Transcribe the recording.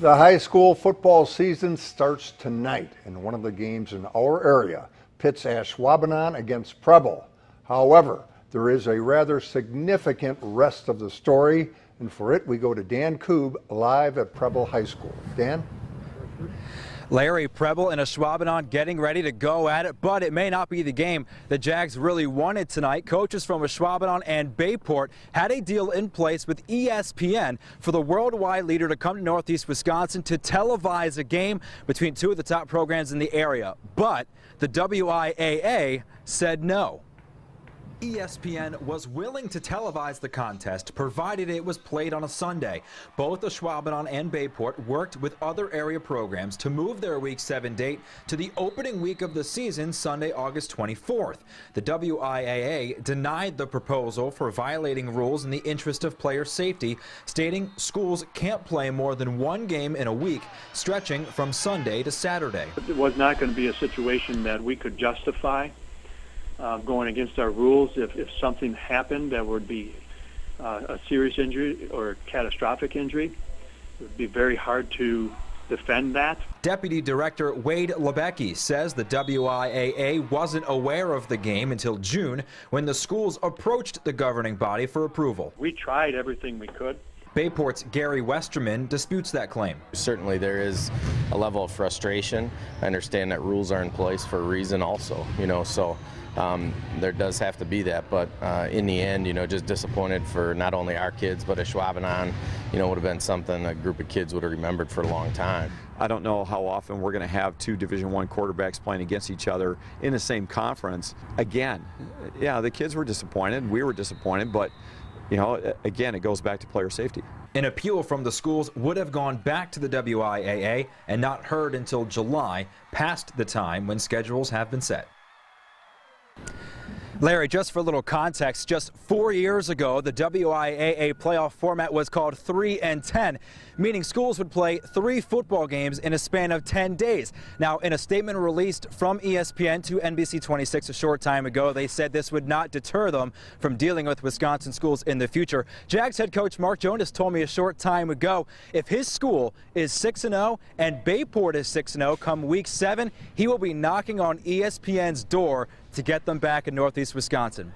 The high school football season starts tonight, and one of the games in our area pits Ashwaubenon against Preble. However, there is a rather significant rest of the story, and for it we go to Dan Koob live at Preble High School. Dan? Larry, Preble and Ashwaubenon getting ready to go at it, but it may not be the game the Jags really wanted tonight. Coaches from Ashwaubenon and Bay Port had a deal in place with ESPN for the worldwide leader to come to Northeast Wisconsin to televise a game between two of the top programs in the area. But the WIAA said no. ESPN was willing to televise the contest, provided it was played on a Sunday. Both Ashwaubenon and Bay Port worked with other area programs to move their Week 7 date to the opening week of the season, Sunday, August 24th. The WIAA denied the proposal for violating rules in the interest of player safety, stating schools can't play more than one game in a week, stretching from Sunday to Saturday. It was not going to be a situation that we could justify going against our rules. If something happened that would be a serious injury or catastrophic injury, it would be very hard to defend that. Deputy Director Wade Lebecki says the WIAA wasn't aware of the game until June when the schools approached the governing body for approval. We tried everything we could. Bayport's Gary Westerman disputes that claim. Certainly there is a level of frustration. I understand that rules are in place for a reason also, so there does have to be that, but in the end, just disappointed for not only our kids, but Ashwaubenon, would have been something a group of kids would have remembered for a long time. I don't know how often we're going to have two Division I quarterbacks playing against each other in the same conference. Again, yeah, the kids were disappointed, we were disappointed, but again, it goes back to player safety. An appeal from the schools would have gone back to the WIAA and not heard until July, past the time when schedules have been set. Larry, just for a little context, just 4 years ago, the WIAA playoff format was called 3 and 10, meaning schools would play 3 football games in a span of 10 days. Now, in a statement released from ESPN to NBC 26 a short time ago, they said this would not deter them from dealing with Wisconsin schools in the future. Jags head coach Mark Jonas told me a short time ago, if his school is 6-0 and Bayport is 6-0 come Week 7, he will be knocking on ESPN's door to get them back in Northeast Wisconsin.